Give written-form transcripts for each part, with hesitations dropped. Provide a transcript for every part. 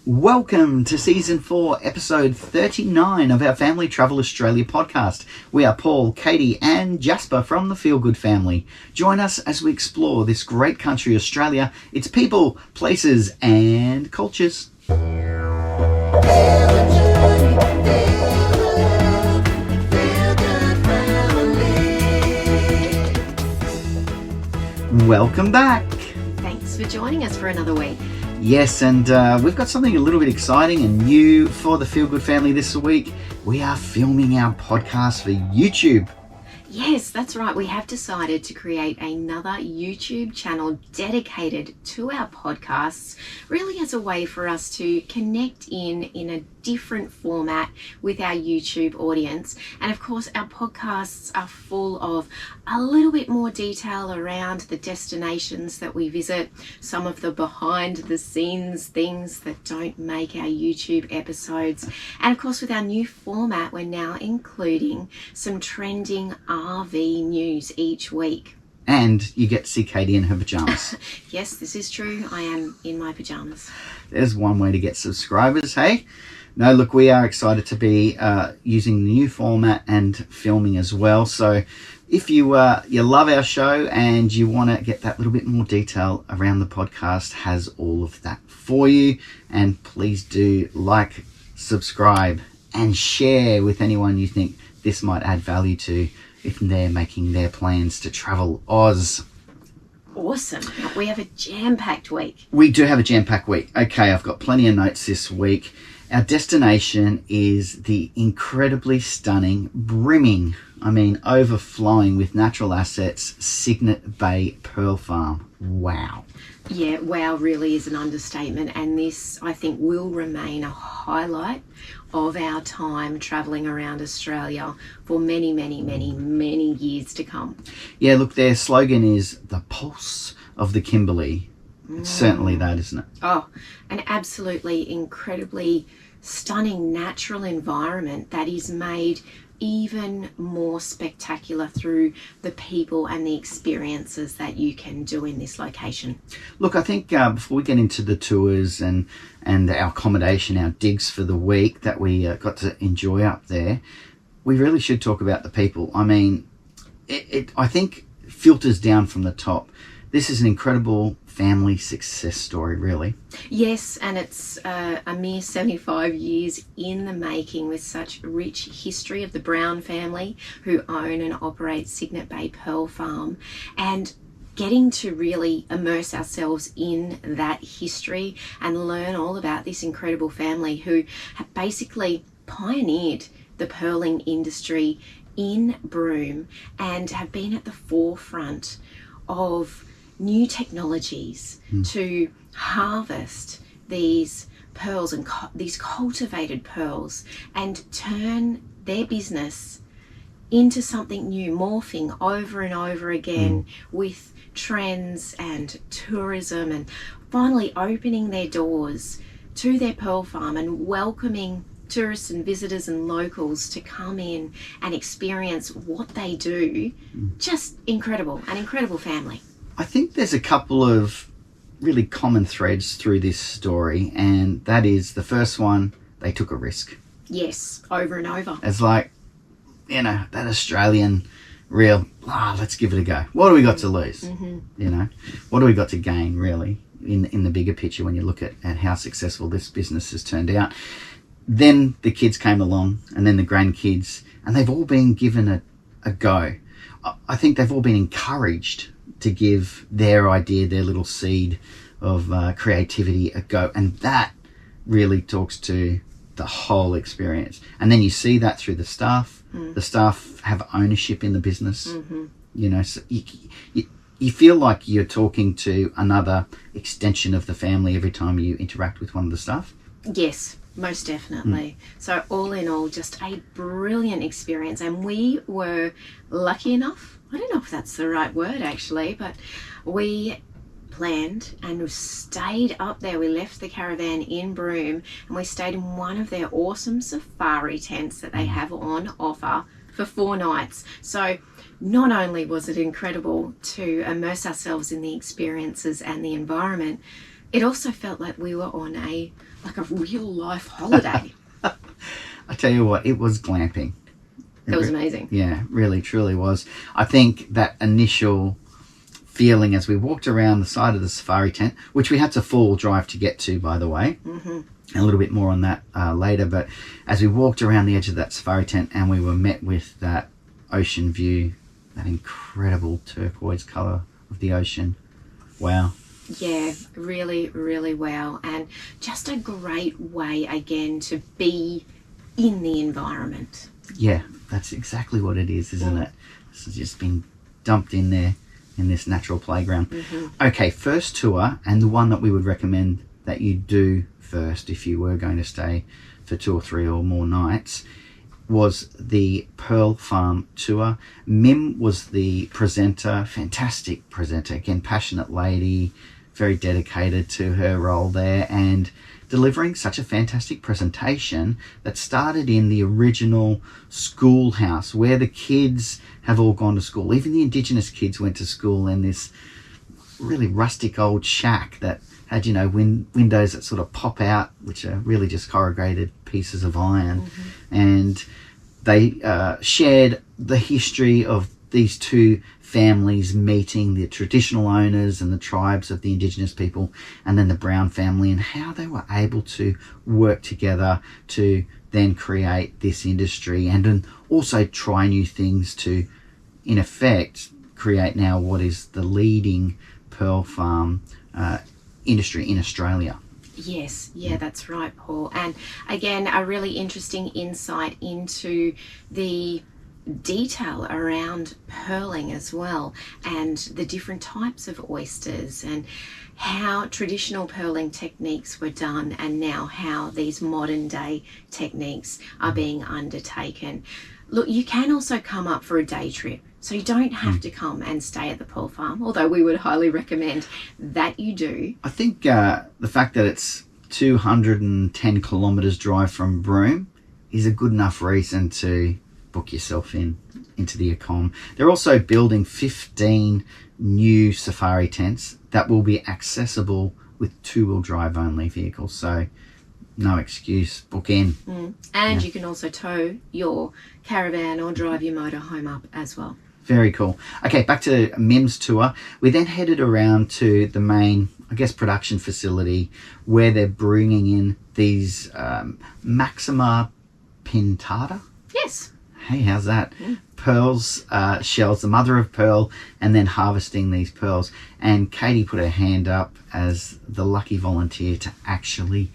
Welcome to Season 4, Episode 39 of our Family Travel Australia podcast. We are Paul, Katie and Jasper from the Feel Good family. Join us as we explore this great country, Australia, its people, places and cultures. Welcome back. Thanks for joining us for another week. Yes, and we've got something a little bit exciting and new for the Feel Good family this week. We are filming our podcast for YouTube. Yes, that's right. We have decided to create another YouTube channel dedicated to our podcasts, really as a way for us to connect in a different format with our YouTube audience. And of course, our podcasts are full of a little bit more detail around the destinations that we visit, some of the behind the scenes things that don't make our YouTube episodes. And of course, with our new format, we're now including some trending RV news each week. And you get to see Katie in her pajamas. Yes, this is true. I am in my pajamas. There's one way to get subscribers, hey? No, look, we are excited to be using the new format and filming as well. So if you love our show and you want to get that little bit more detail around the podcast, has all of that for you. And please do like, subscribe and share with anyone you think this might add value to if they're making their plans to travel Oz. Awesome. We have a jam-packed week. We do have a jam-packed week. Okay, I've got plenty of notes this week. Our destination is the incredibly stunning, overflowing with natural assets, Cygnet Bay Pearl Farm. Wow. Yeah, wow really is an understatement, and this, I think, will remain a highlight of our time travelling around Australia for many, many, many, many years to come. Yeah, look, their slogan is the pulse of the Kimberley. It's certainly that, isn't it? Oh, an absolutely incredibly stunning natural environment that is made even more spectacular through the people and the experiences that you can do in this location. Look, I think before we get into the tours and our accommodation, our digs for the week that we got to enjoy up there, we really should talk about the people. I mean, it I think filters down from the top. This is an incredible family success story, really. Yes, and it's a mere 75 years in the making, with such rich history of the Brown family who own and operate Cygnet Bay Pearl Farm, and getting to really immerse ourselves in that history and learn all about this incredible family who have basically pioneered the pearling industry in Broome and have been at the forefront of new technologies to harvest these pearls and these cultivated pearls and turn their business into something new, morphing over and over again with trends and tourism, and finally opening their doors to their pearl farm and welcoming tourists and visitors and locals to come in and experience what they do. Just incredible, an incredible family. I think there's a couple of really common threads through this story, and that is the first one, they took a risk. Yes, over and over. It's like, that Australian real, let's give it a go. What do we got to lose? What do we got to gain, really, in the bigger picture when you look at how successful this business has turned out? Then the kids came along, and then the grandkids, and they've all been given a go. I think they've all been encouraged to give their idea, their little seed of creativity a go. And that really talks to the whole experience. And then you see that through the staff. The staff have ownership in the business. So you feel like you're talking to another extension of the family every time you interact with one of the staff. Yes, most definitely. So all in all, just a brilliant experience. And we were lucky enough, I don't know if that's the right word actually, but we planned and stayed up there. We left the caravan in Broome and we stayed in one of their awesome safari tents that they have on offer for 4 nights. So not only was it incredible to immerse ourselves in the experiences and the environment, It also felt like we were on a real life holiday. I tell you what, it was glamping. It was amazing. Yeah, really, truly was. I think that initial feeling as we walked around the side of the safari tent, which we had to full drive to get to, by the way. Mm-hmm. A little bit more on that later. But as we walked around the edge of that safari tent and we were met with that ocean view, that incredible turquoise colour of the ocean. Wow. Yeah, really, really wow. And just a great way, again, to be in the environment. Yeah, that's exactly what it is, isn't it? This has just been dumped in there in this natural playground. Mm-hmm. Okay, first tour, and the one that we would recommend that you do first if you were going to stay for 2 or 3 or more nights, was the Pearl Farm tour. Mim was the presenter, fantastic presenter, again, passionate lady, very dedicated to her role there, and delivering such a fantastic presentation that started in the original schoolhouse where the kids have all gone to school. Even the Indigenous kids went to school in this really rustic old shack that had, you know, windows that sort of pop out, which are really just corrugated pieces of iron. Mm-hmm. And they shared the history of these two families meeting, the traditional owners and the tribes of the Indigenous people, and then the Brown family, and how they were able to work together to then create this industry and then also try new things to, in effect, create now what is the leading pearl farm industry in Australia. Yes, yeah, that's right, Paul. And again, a really interesting insight into the detail around pearling as well, and the different types of oysters, and how traditional pearling techniques were done, and now how these modern day techniques are being undertaken. Look, you can also come up for a day trip, so you don't have to come and stay at the pearl farm, although we would highly recommend that you do. I think the fact that it's 210 kilometres drive from Broome is a good enough reason to book yourself into the Accom. They're also building 15 new safari tents that will be accessible with 2-wheel drive only vehicles, so no excuse, book in. And you can also tow your caravan or drive your motorhome up as well. Very cool. Okay, back to Mim's tour. We then headed around to the main, I guess, production facility where they're bringing in these Maxima pintata. Yes. Hey, how's that? Pearls, shells, the mother of pearl, and then harvesting these pearls. And Katie put her hand up as the lucky volunteer to actually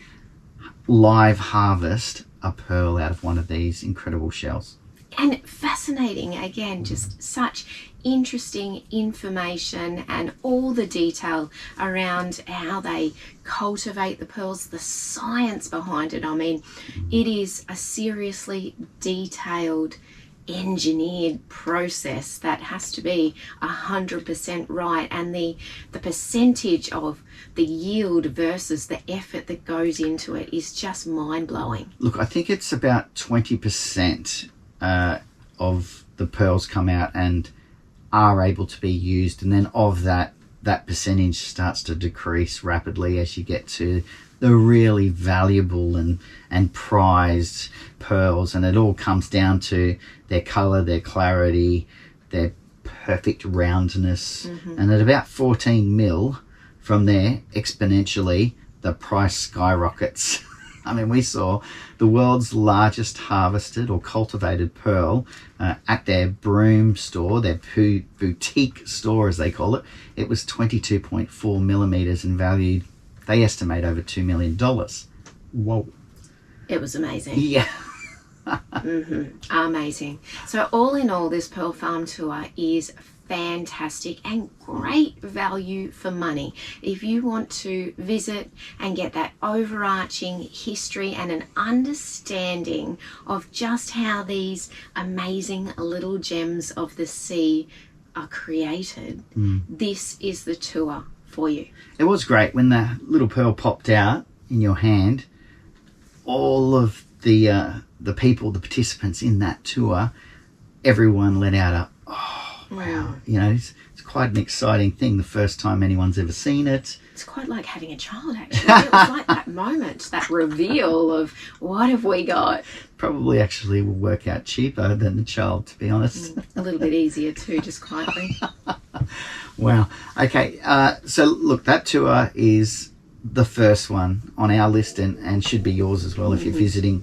live harvest a pearl out of one of these incredible shells. And fascinating, again, just such interesting information and all the detail around how they cultivate the pearls, the science behind it. I mean, it is a seriously detailed, engineered process that has to be 100% right, and the percentage of the yield versus the effort that goes into it is just mind-blowing. Look, I think it's about 20% of the pearls come out and are able to be used, and then of that percentage starts to decrease rapidly as you get to the really valuable and prized pearls, and it all comes down to their colour, their clarity, their perfect roundness. And at about 14 mil from there, exponentially the price skyrockets. I mean, we saw the world's largest harvested or cultivated pearl at their Broome store, their boutique store as they call it. It was 22.4 millimetres and valued, they estimate, over $2 million. Whoa. It was amazing. Yeah. Amazing. So all in all, this Pearl Farm tour is fantastic and great value for money. If you want to visit and get that overarching history and an understanding of just how these amazing little gems of the sea are created, this is the tour for you. It was great when the little pearl popped out in your hand. All of the people, the participants in that tour, everyone let out a, oh, wow, you know, it's quite an exciting thing. The first time anyone's ever seen it. It's quite like having a child, actually. It was like that moment, that reveal of what have we got? Probably actually will work out cheaper than the child, to be honest. A little bit easier too, just quietly. Wow. Okay. So look, that tour is the first one on our list and should be yours as well if you're visiting.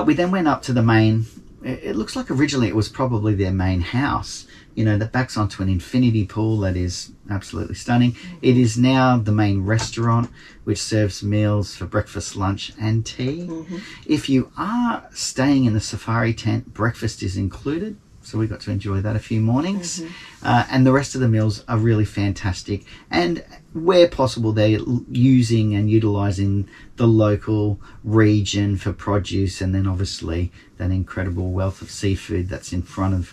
We then went up to the main. It looks like originally it was probably their main house, you know, that backs onto an infinity pool that is absolutely stunning. It is now the main restaurant, which serves meals for breakfast, lunch and tea. If you are staying in the safari tent, breakfast is included. So we got to enjoy that a few mornings. And the rest of the meals are really fantastic. And where possible, they're using and utilising the local region for produce, and then obviously that incredible wealth of seafood that's in front of,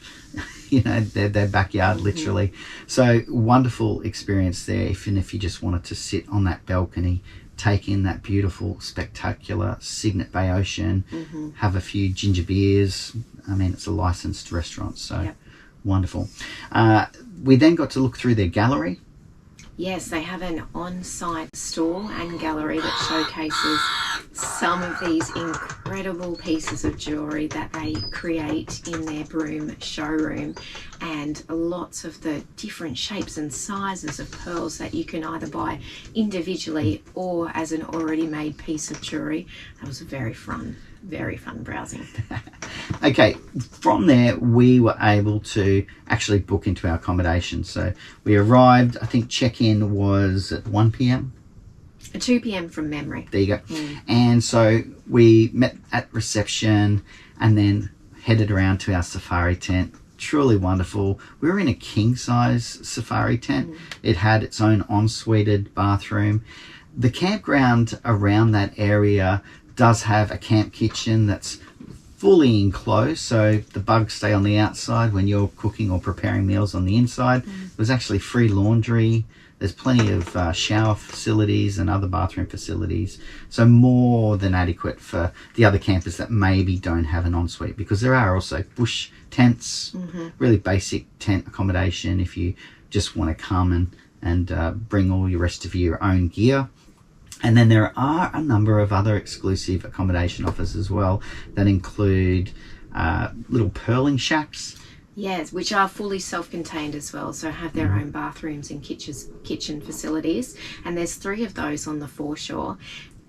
you know, their backyard, literally. So wonderful experience there, even if you just wanted to sit on that balcony, take in that beautiful, spectacular Cygnet Bay Ocean, have a few ginger beers. I mean, it's a licensed restaurant, so wonderful. We then got to look through their gallery. Yes, they have an on-site stall and gallery that showcases some of these incredible pieces of jewellery that they create in their broom showroom, and lots of the different shapes and sizes of pearls that you can either buy individually or as an already made piece of jewellery. That was very fun browsing. Okay, from there we were able to actually book into our accommodation. So we arrived, I think check-in was at 1 p.m. 2 p.m. from memory. There you go. And so we met at reception and then headed around to our safari tent. Truly wonderful. We were in a king-size safari tent. It had its own en-suited bathroom. The campground around that area does have a camp kitchen that's fully enclosed, so the bugs stay on the outside when you're cooking or preparing meals on the inside. There's actually free laundry. There's plenty of shower facilities and other bathroom facilities, so more than adequate for the other campers that maybe don't have an ensuite, because there are also bush tents, really basic tent accommodation if you just want to come and bring all your rest of your own gear. And then there are a number of other exclusive accommodation offers as well that include little pearling shacks. Yes, which are fully self-contained as well, so have their own bathrooms and kitchen facilities. And there's 3 of those on the foreshore.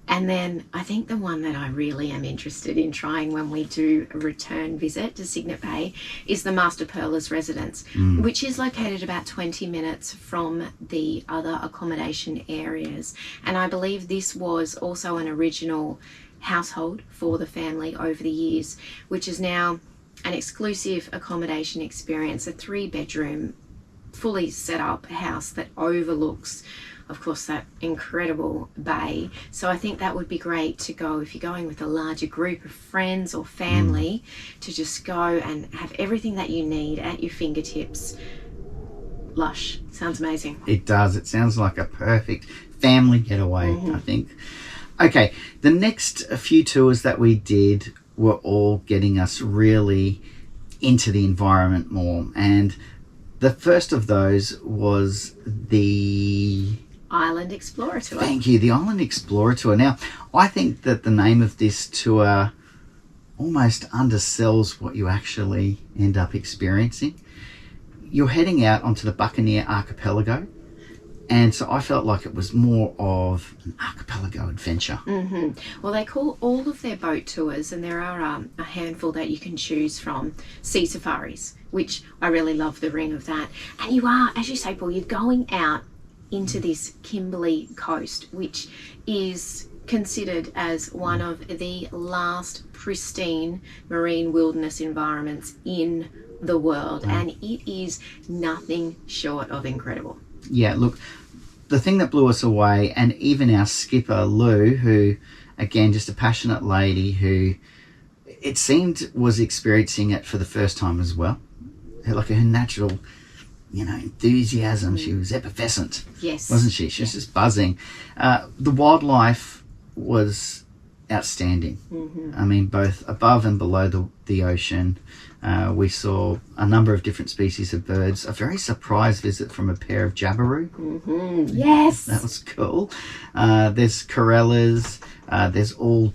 And then I think the one that I really am interested in trying when we do a return visit to Cygnet Bay is the Master Pearler's Residence, which is located about 20 minutes from the other accommodation areas. And I believe this was also an original household for the family over the years, which is now an exclusive accommodation experience, a 3-bedroom, fully set up house that overlooks, of course, that incredible bay. So I think that would be great to go if you're going with a larger group of friends or family, to just go and have everything that you need at your fingertips. Lush. Sounds amazing. It does. It sounds like a perfect family getaway, I think. Okay, the next few tours that we did were all getting us really into the environment more. And the first of those was the Island Explorer Tour. Thank you, the Island Explorer Tour. Now, I think that the name of this tour almost undersells what you actually end up experiencing. You're heading out onto the Buccaneer Archipelago, and so I felt like it was more of an archipelago adventure. Well, they call all of their boat tours, and there are a handful that you can choose from, sea safaris, which I really love the ring of that. And you are, as you say, Paul, you're going out into this Kimberley coast, which is considered as one of the last pristine marine wilderness environments in the world, and it is nothing short of incredible. Yeah, look, the thing that blew us away, and even our skipper Lou, who again just a passionate lady who it seemed was experiencing it for the first time as well, like her natural, you know, enthusiasm. She was effervescent, yes, wasn't she? She was just buzzing. The wildlife was outstanding. I mean, both above and below the ocean. We saw a number of different species of birds. A very surprise visit from a pair of jabiru. Yes. That was cool. There's corellas. There's all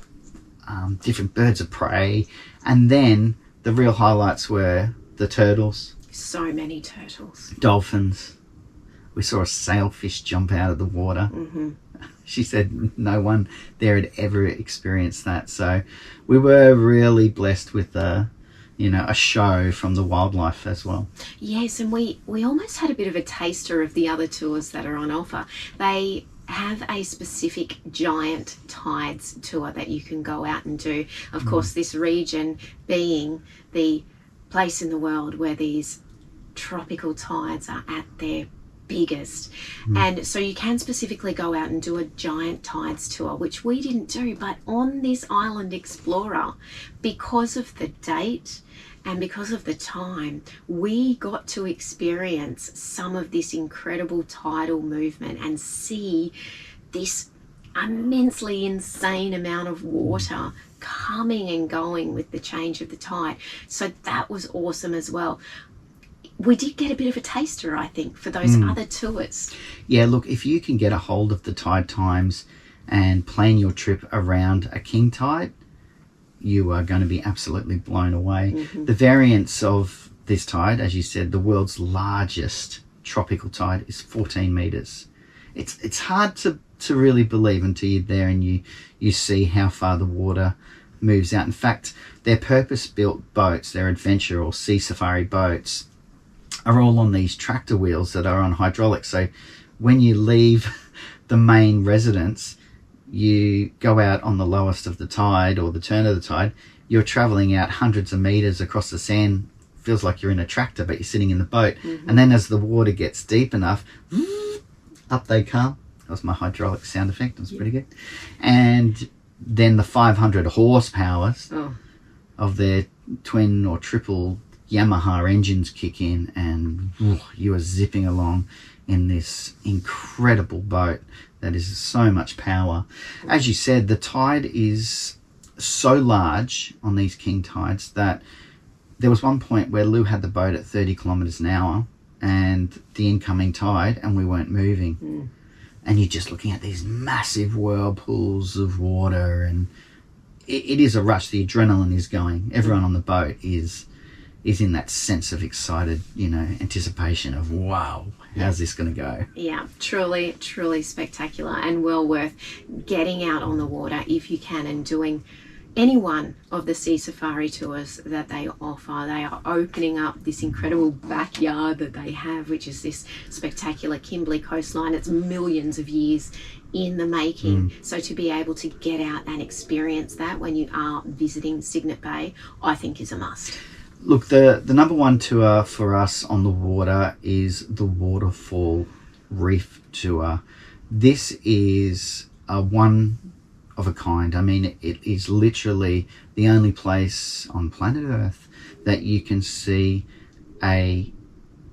different birds of prey. And then the real highlights were the turtles. So many turtles. Dolphins. We saw a sailfish jump out of the water. She said no one there had ever experienced that. So we were really blessed with a show from the wildlife as well. Yes, and we almost had a bit of a taster of the other tours that are on offer. They have a specific giant tides tour that you can go out and do. Of course, this region being the place in the world where these tropical tides are at their biggest. And so you can specifically go out and do a giant tides tour, which we didn't do, but on this Island Explorer, because of the date and because of the time, we got to experience some of this incredible tidal movement and see this immensely insane amount of water coming and going with the change of the tide. So that was awesome as well. We did get a bit of a taster, I think, for those other tours. Yeah, look, if you can get a hold of the tide times and plan your trip around a king tide, you are going to be absolutely blown away. The variance of this tide, as you said, the world's largest tropical tide is 14 meters. It's hard to really believe until you're there and you see how far the water moves out. In fact, their purpose-built boats, their adventure or sea safari boats, are all on these tractor wheels that are on hydraulics. So when you leave the main residence, you go out on the lowest of the tide or the turn of the tide, you're traveling out hundreds of meters across the sand. Feels like you're in a tractor, but you're sitting in the boat. And then as the water gets deep enough, up they come. That was my hydraulic sound effect. It was pretty good. And then the 500 horsepower of their twin or triple Yamaha engines kick in, and you are zipping along in this incredible boat that is so much power. As you said, the tide is so large on these king tides that there was one point where Lou had the boat at 30 kilometers an hour and the incoming tide, and we weren't moving. And you're just looking at these massive whirlpools of water, and it is a rush. The adrenaline is going. Everyone on the boat is in that sense of excited, anticipation of, wow, how's this going to go? Yeah, truly, truly spectacular, and well worth getting out on the water if you can and doing any one of the sea safari tours that they offer. They are opening up this incredible backyard that they have, which is this spectacular Kimberley coastline. It's millions of years in the making. So to be able to get out and experience that when you are visiting Cygnet Bay, I think is a must. Look, the number one tour for us on the water is the Waterfall Reef tour. This is a one of a kind. I mean, it is literally the only place on planet Earth that you can see a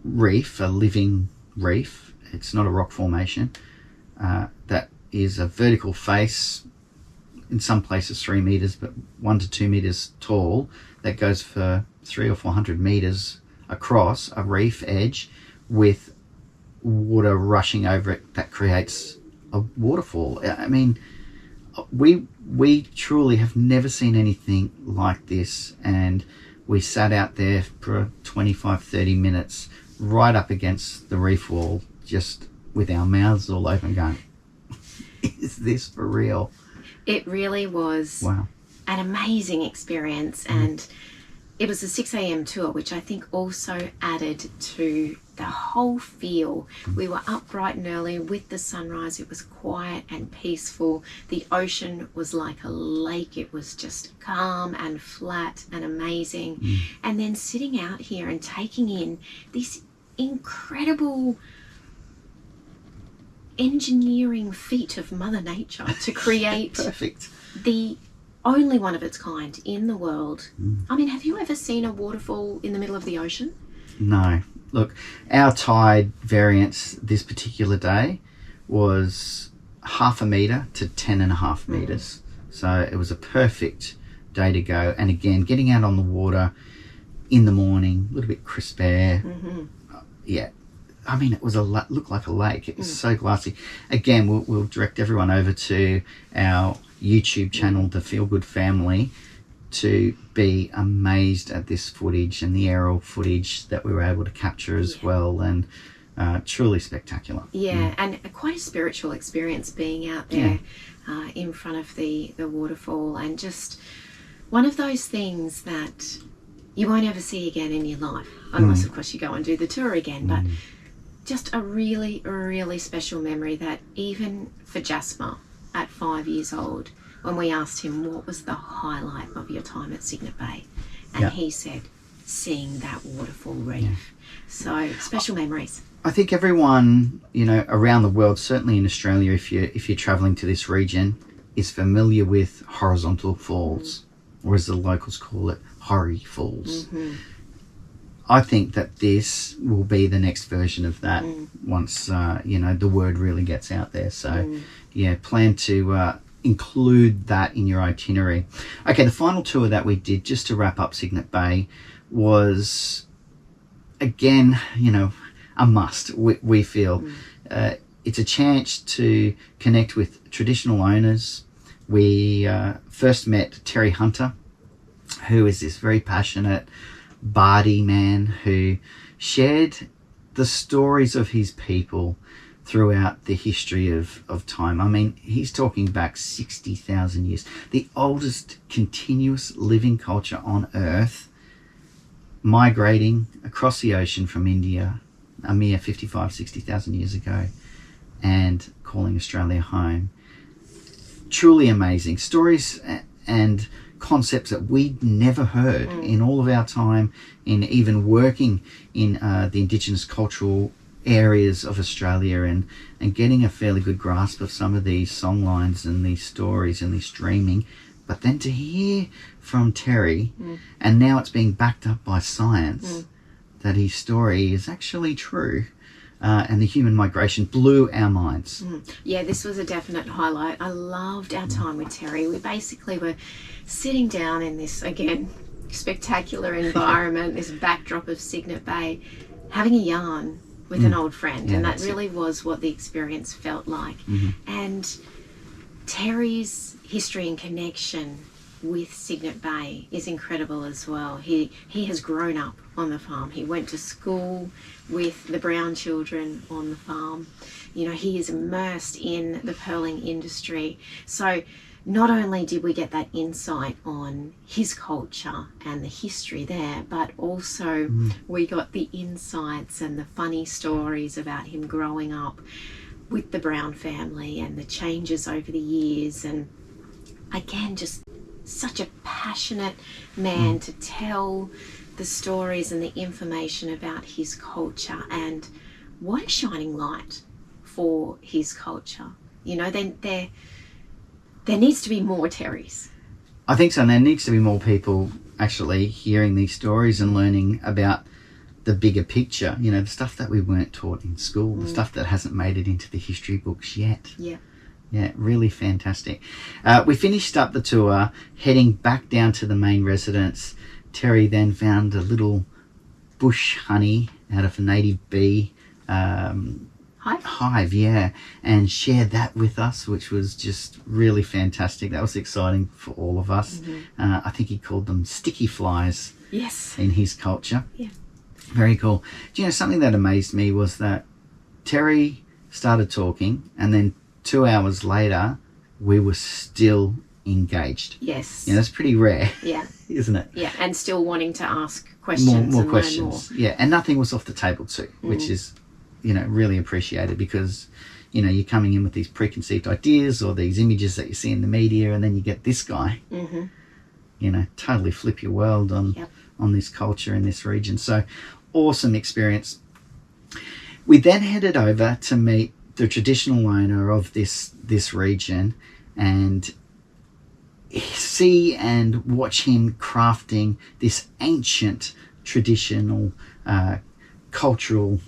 reef, a living reef. It's not a rock formation. That is a vertical face, in some places 3 meters, but 1 to 2 meters tall, that goes for 300 or 400 meters across a reef edge with water rushing over it that creates a waterfall. I mean, we truly have never seen anything like this, and we sat out there for 25-30 minutes right up against the reef wall, just with our mouths all open going, is this for real? It really was an amazing experience, and it was a 6 a.m. tour, which I think also added to the whole feel. We were up bright and early with the sunrise. It was quiet and peaceful. The ocean was like a lake. It was just calm and flat and amazing. And then sitting out here and taking in this incredible engineering feat of Mother Nature to create Perfect. the only one of its kind in the world. I mean, have you ever seen a waterfall in the middle of the ocean? No. Look, our tide variance this particular day was 0.5 meter to 10.5 meters. So it was a perfect day to go. And again, getting out on the water, in the morning, a little bit crisp air. Yeah. I mean, it was looked like a lake. It was so glassy. Again, we'll direct everyone over to our YouTube channel, The Feel Good Family, to be amazed at this footage and the aerial footage that we were able to capture as well, and truly spectacular. And quite a spiritual experience being out there in front of the waterfall, and just one of those things that you won't ever see again in your life, unless of course you go and do the tour again. But just a really, really special memory that even for Jasper at 5 years old, when we asked him what was the highlight of your time at Cygnet Bay, and he said, seeing that Waterfall Reef. So special memories. I think everyone, around the world, certainly in Australia, if you're traveling to this region, is familiar with horizontal falls, or as the locals call it, Horry Falls. I think that this will be the next version of that once, the word really gets out there. So, plan to include that in your itinerary. Okay, the final tour that we did, just to wrap up Cygnet Bay, was, again, a must, we feel. It's a chance to connect with traditional owners. We first met Terry Hunter, who is this very passionate Bardi man who shared the stories of his people throughout the history of time. I mean, he's talking back 60,000 years. The oldest continuous living culture on Earth, migrating across the ocean from India a mere 60,000 years ago, and calling Australia home. Truly amazing stories and concepts that we'd never heard in all of our time in even working in the Indigenous cultural areas of Australia, and getting a fairly good grasp of some of these songlines and these stories and this dreaming. But then to hear from Terry, and now it's being backed up by science, that his story is actually true, and the human migration blew our minds. Yeah, this was a definite highlight. I loved our time with Terry. We basically were sitting down in this, again, spectacular environment, this backdrop of Cygnet Bay, having a yarn with an old friend, and that really was what the experience felt like. And Terry's history and connection with Cygnet Bay is incredible as well. He has grown up on the farm. He went to school with the Brown children on the farm. He is immersed in the pearling industry. So not only did we get that insight on his culture and the history there, but also we got the insights and the funny stories about him growing up with the Brown family and the changes over the years. And again, just such a passionate man to tell the stories and the information about his culture, and what a shining light for his culture. There needs to be more Terrys. I think so, and there needs to be more people actually hearing these stories and learning about the bigger picture, the stuff that we weren't taught in school, the stuff that hasn't made it into the history books yet. Yeah, really fantastic. We finished up the tour, heading back down to the main residence. Terry then found a little bush honey out of a native bee hive, and shared that with us, which was just really fantastic. That was exciting for all of us. I think he called them sticky flies. Yes. In his culture. Yeah. Very cool. Something that amazed me was that Terry started talking, and then 2 hours later, we were still engaged. Yes. That's pretty rare. Yeah. Isn't it? Yeah, and still wanting to ask questions. More and questions. Learn more. Yeah, and nothing was off the table too, which is, really appreciated, because, you're coming in with these preconceived ideas or these images that you see in the media, and then you get this guy, totally flip your world on this culture in this region. So awesome experience. We then headed over to meet the traditional owner of this region and see and watch him crafting this ancient traditional cultural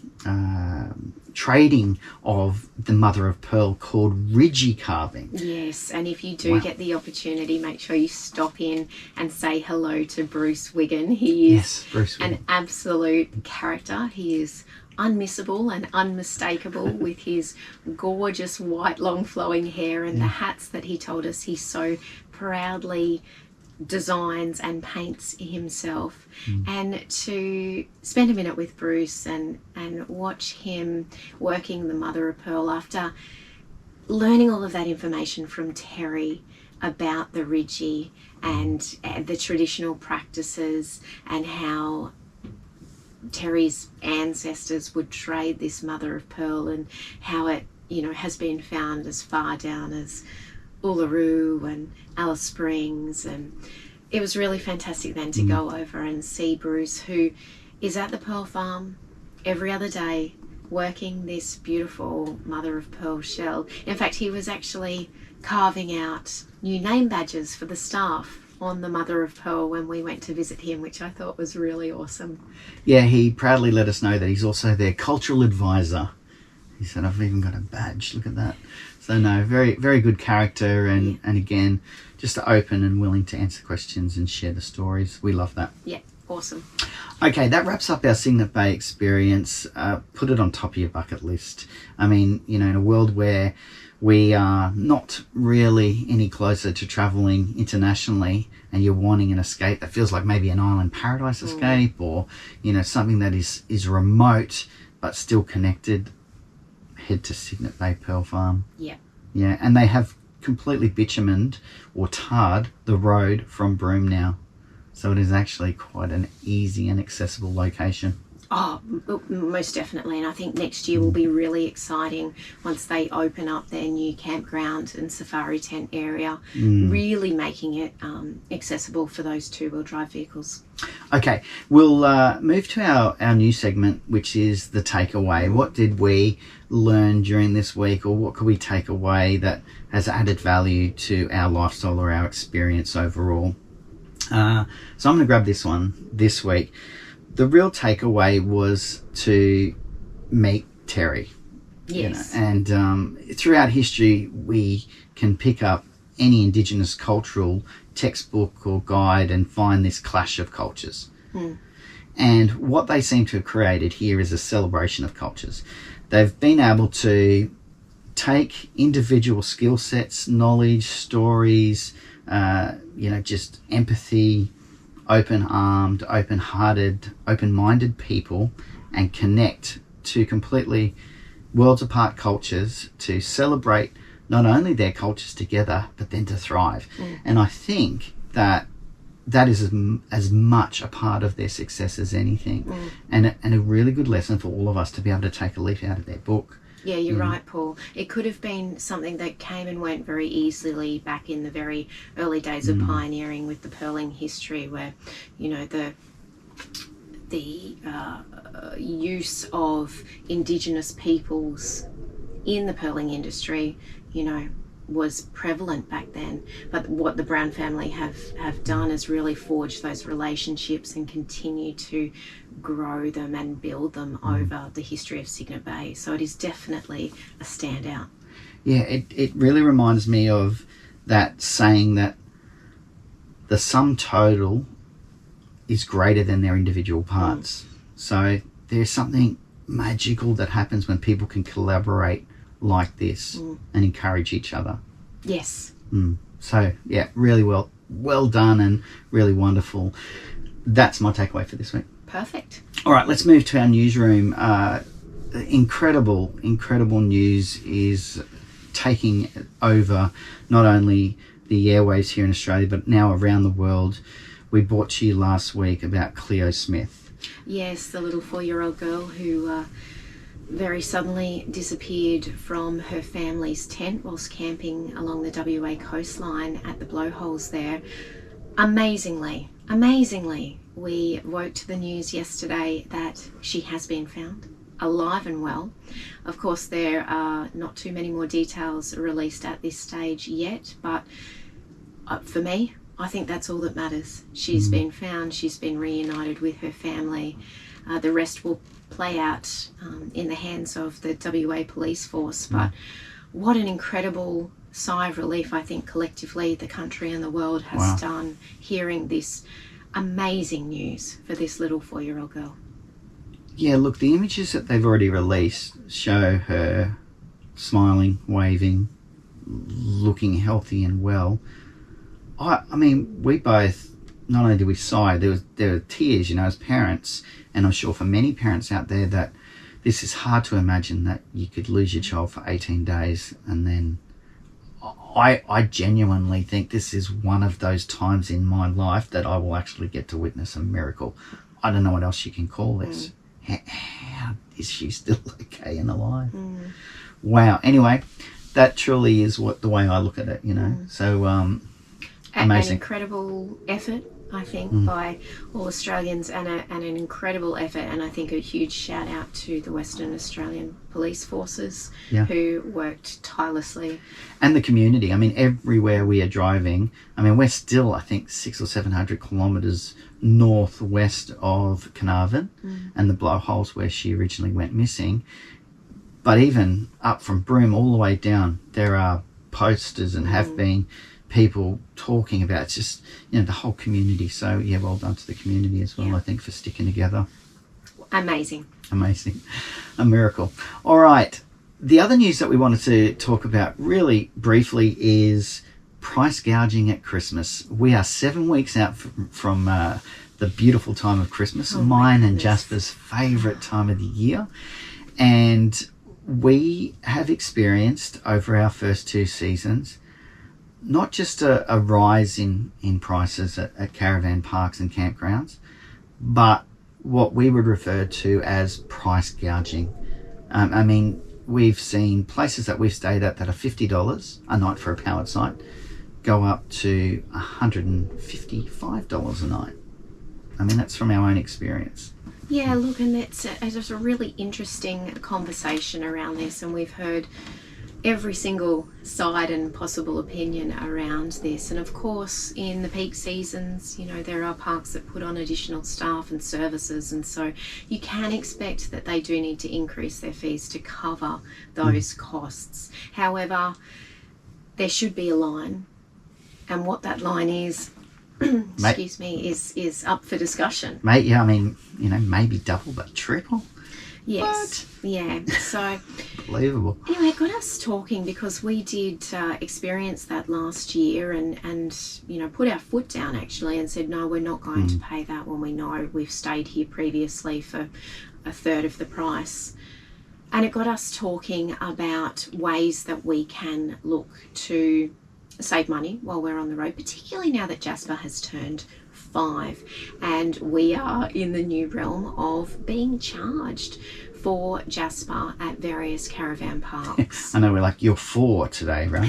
trading of the mother of pearl called ridgy carving. Yes, and if you do get the opportunity, make sure you stop in and say hello to Bruce Wiggin. He is Bruce Wiggin. an absolute character. He is unmissable and unmistakable with his gorgeous white long flowing hair and the hats that he told us he so proudly designs and paints himself. And to spend a minute with Bruce and watch him working the mother of pearl after learning all of that information from Terry about the ridgy and the traditional practices and how Terry's ancestors would trade this mother of pearl and how it, you know, has been found as far down as Uluru and Alice Springs. And it was really fantastic then to go over and see Bruce, who is at the pearl farm every other day working this beautiful mother of pearl shell. In fact, he was actually carving out new name badges for the staff on the mother of pearl when we went to visit him, which I thought was really awesome. Yeah, he proudly let us know that he's also their cultural advisor. He said, I've even got a badge, look at that. So no, very, very good character, and again, just open and willing to answer questions and share the stories. We love that. Yeah, awesome. Okay, that wraps up our Cygnet Bay experience. Put it on top of your bucket list. I mean, you know, in a world where we are not really any closer to travelling internationally, and you're wanting an escape that feels like maybe an island paradise escape, or, you know, something that is remote but still connected, head to Cygnet Bay Pearl Farm. Yeah. Yeah, and they have completely bitumened or tarred the road from Broome now. So it is actually quite an easy and accessible location. Oh, most definitely. And I think next year will be really exciting once they open up their new campground and safari tent area, really making it accessible for those two-wheel drive vehicles. Okay, we'll move to our new segment, which is the takeaway. What did we learn during this week, or what could we take away that has added value to our lifestyle or our experience overall? So I'm going to grab this one this week. The real takeaway was to meet Terry. Yes. You know, and throughout history, we can pick up any Indigenous cultural textbook or guide and find this clash of cultures. And what they seem to have created here is a celebration of cultures. They've been able to take individual skill sets, knowledge, stories, you know, just empathy, open-armed, open-hearted, open-minded people, and connect to completely worlds apart cultures to celebrate not only their cultures together, but then to thrive. And I think that is as much a part of their success as anything, and a really good lesson for all of us to be able to take a leaf out of their book. Yeah, you're right, Paul. It could have been something that came and went very easily back in the very early days of pioneering with the pearling history, where, you know, the use of Indigenous peoples in the pearling industry, you know, was prevalent back then. But what the Brown family have done is really forge those relationships and continue to grow them and build them over the history of Cygnet Bay. So it is definitely a standout. Yeah, it really reminds me of that saying that the sum total is greater than their individual parts. So there's something magical that happens when people can collaborate like this and encourage each other. Yes. So yeah, really well done and really wonderful. That's my takeaway for this week. Perfect. All right, let's move to our newsroom. Incredible news is taking over not only the airwaves here in Australia, but now around the world. We brought to you last week about Cleo Smith. Yes, the little 4-year-old girl who very suddenly disappeared from her family's tent whilst camping along the WA coastline at the blowholes there. Amazingly, we woke to the news yesterday that she has been found, alive and well. Of course, there are not too many more details released at this stage yet, but for me, I think that's all that matters. She's been found, she's been reunited with her family. The rest will play out in the hands of the WA police force. But what an incredible sigh of relief I think collectively the country and the world has done hearing this amazing news for this little 4-year-old girl. Yeah, look, the images that they've already released show her smiling, waving, looking healthy and well. I mean, we both, not only did we sigh, there were tears, you know, as parents, and I'm sure for many parents out there that this is hard to imagine that you could lose your child for 18 days. And then I genuinely think this is one of those times in my life that I will actually get to witness a miracle. I don't know what else you can call this. How is she still okay and alive? Wow. Anyway, that truly is the way I look at it, you know. So amazing. An incredible effort, I think, by all Australians, and an incredible effort, and I think a huge shout out to the Western Australian police forces who worked tirelessly. And the community. I mean, everywhere we are driving, I mean, we're still, I think, 600 or 700 kilometres northwest of Carnarvon and the blowholes where she originally went missing. But even up from Broome all the way down, there are posters and have been people talking about, it's just, you know, the whole community. So yeah, well done to the community as well, I think, for sticking together. Amazing. A miracle. All right, the other news that we wanted to talk about really briefly is price gouging at Christmas. We are 7 weeks out from the beautiful time of Christmas, mine and Jasper's favourite time of the year, and we have experienced over our first 2 seasons not just a rise in prices at caravan parks and campgrounds, but what we would refer to as price gouging. I mean, we've seen places that we've stayed at that are $50 a night for a powered site go up to $155 a night. I mean, that's from our own experience. Yeah, look, and it's a really interesting conversation around this, and we've heard every single side and possible opinion around this. And of course, in the peak seasons, you know, there are parks that put on additional staff and services, and so you can expect that they do need to increase their fees to cover those costs. However, there should be a line, and what that line is, excuse me, is up for discussion. Mate, yeah, I mean, you know, maybe double but triple. Yes. What? Yeah. So unbelievable. Anyway, it got us talking because we did experience that last year and you know, put our foot down actually and said, no, we're not going to pay that when we know we've stayed here previously for a third of the price. And it got us talking about ways that we can look to save money while we're on the road, particularly now that Jasper has turned 5 and we are in the new realm of being charged for Jasper at various caravan parks. I know, we're like, you're 4 today, right?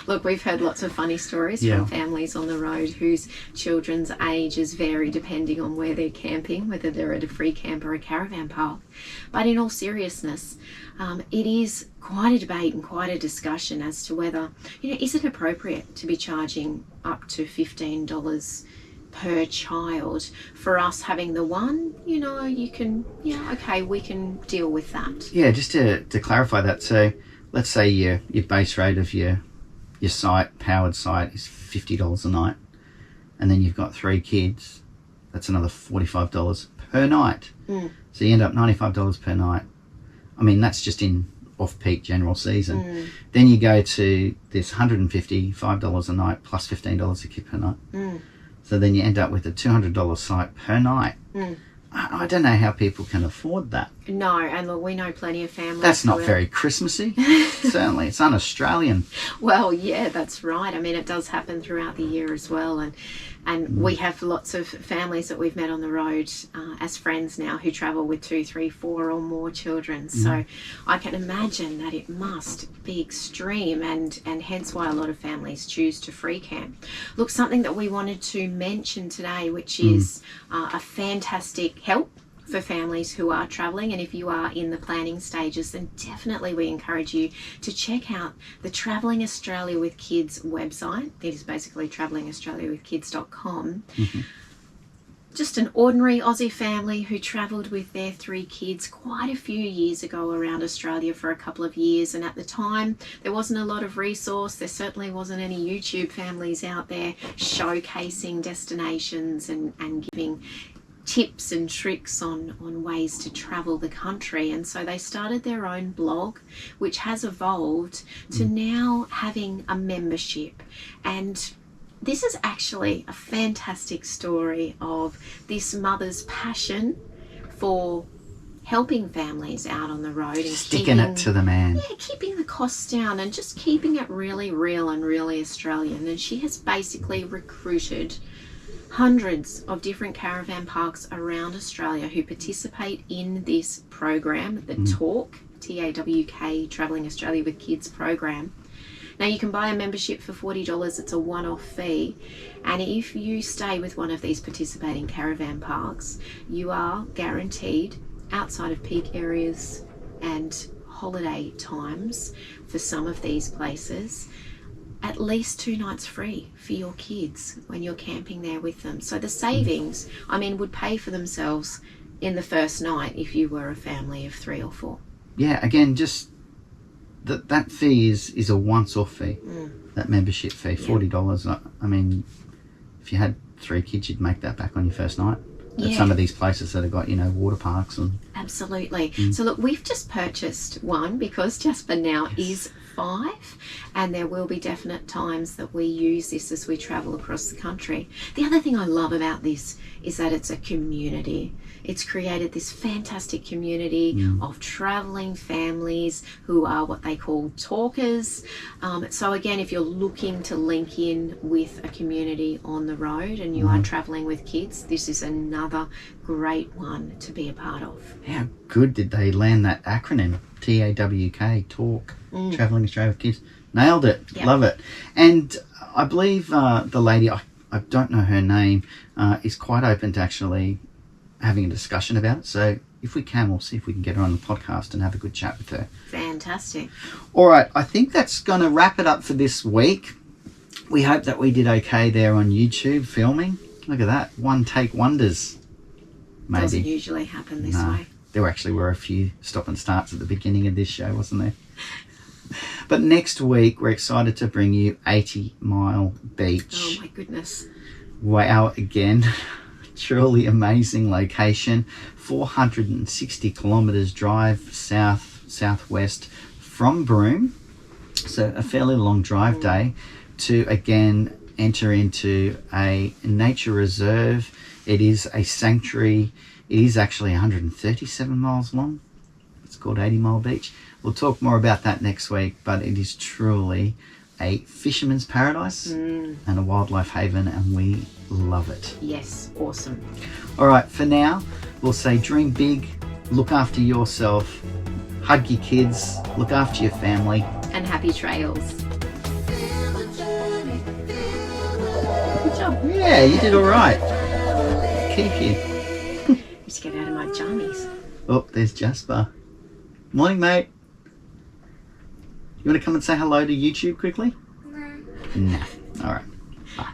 Look, we've heard lots of funny stories from families on the road whose children's ages vary depending on where they're camping, whether they're at a free camp or a caravan park. But in all seriousness, it is quite a debate and quite a discussion as to whether, you know, is it appropriate to be charging up to $15 per child for us having the one, you know, you can, yeah, okay, we can deal with that. Yeah, just to clarify that, so let's say your base rate of your site, powered site, is $50 a night, and then you've got 3 kids, that's another $45 per night. So you end up $95 per night. I mean, that's just in off-peak general season. Then you go to this $155 a night plus $15 a kid per night. So then you end up with a $200 site per night. I don't know how people can afford that. No, and look, we know plenty of families. That's not very Christmassy. Certainly, it's un-Australian. Well, yeah, that's right. I mean, it does happen throughout the year as well, and we have lots of families that we've met on the road as friends now who travel with 2, 3, 4 or more children. So I can imagine that it must be extreme, and hence why a lot of families choose to free camp. Look, something that we wanted to mention today, which is a fantastic help for families who are travelling, and if you are in the planning stages, then definitely we encourage you to check out the Travelling Australia with Kids website. It is basically travellingaustraliawithkids.com. just an ordinary Aussie family who travelled with their 3 kids quite a few years ago around Australia for a couple of years. And at the time, there wasn't a lot of resource. There certainly wasn't any YouTube families out there showcasing destinations and giving tips and tricks on ways to travel the country. And so they started their own blog, which has evolved to now having a membership. And this is actually a fantastic story of this mother's passion for helping families out on the road and sticking it to the man. Yeah, keeping the costs down and just keeping it really real and really Australian. And she has basically recruited hundreds of different caravan parks around Australia who participate in this program, the TAWK, T-A-W-K, Travelling Australia with Kids program. Now, you can buy a membership for $40. It's a one-off fee. And if you stay with one of these participating caravan parks, you are guaranteed, outside of peak areas and holiday times for some of these places, at least 2 nights free for your kids when you're camping there with them. So the savings, I mean, would pay for themselves in the first night if you were a family of 3 or 4. Yeah, again, just that fee is a once-off fee. That membership fee, $40. I mean, if you had 3 kids, you'd make that back on your first night. At some of these places that have got, water parks and... Absolutely. So look, we've just purchased one because Jasper now is 5, and there will be definite times that we use this as we travel across the country. The other thing I love about this is that it's a community. It's created this fantastic community of travelling families who are what they call talkers. So again, if you're looking to link in with a community on the road and you are travelling with kids, this is another great one to be a part of. How good did they land that acronym? TAWK, TAWK, Travelling Australia with Kids. Nailed it. Yep. Love it. And I believe the lady, I don't know her name, is quite open to actually having a discussion about it. So if we can, we'll see if we can get her on the podcast and have a good chat with her. Fantastic. All right. I think that's going to wrap it up for this week. We hope that we did okay there on YouTube filming. Look at that. One take wonders. Maybe. Doesn't usually happen this way. There actually were a few stop and starts at the beginning of this show, wasn't there? But next week, we're excited to bring you 80 Mile Beach. Oh, my goodness. Wow, again. Truly amazing location. 460 kilometres drive southwest from Broome. So a fairly long drive day to, again, enter into a nature reserve. It is a sanctuary. It is actually 137 miles long. It's called 80 Mile Beach. We'll talk more about that next week, but it is truly a fisherman's paradise and a wildlife haven, and we love it. Yes, awesome. All right, for now, we'll say dream big, look after yourself, hug your kids, look after your family. And happy trails. Good job. Yeah, you did all right. Kiki. Just get out of my jammies. Oh, there's Jasper. Morning, mate. You want to come and say hello to YouTube quickly? No. All right. Bye.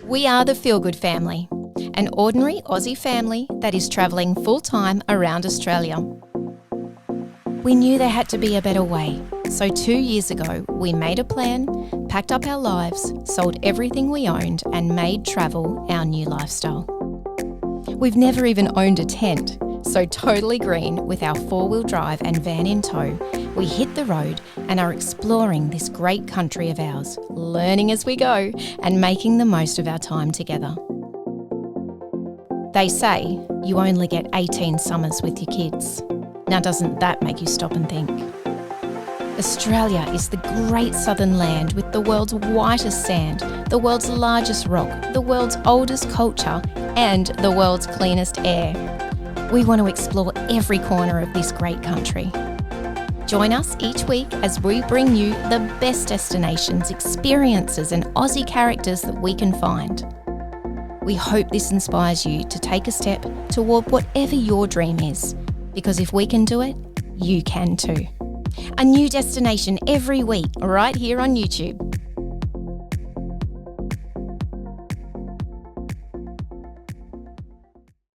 We are the Feel Good family, an ordinary Aussie family that is travelling full-time around Australia. We knew there had to be a better way, so 2 years ago we made a plan, packed up our lives, sold everything we owned and made travel our new lifestyle. We've never even owned a tent, so totally green with our 4-wheel drive and van in tow, we hit the road and are exploring this great country of ours, learning as we go and making the most of our time together. They say you only get 18 summers with your kids. Now doesn't that make you stop and think? Australia is the great southern land with the world's whitest sand, the world's largest rock, the world's oldest culture, and the world's cleanest air. We want to explore every corner of this great country. Join us each week as we bring you the best destinations, experiences, and Aussie characters that we can find. We hope this inspires you to take a step toward whatever your dream is, because if we can do it, you can too. A new destination every week, right here on YouTube.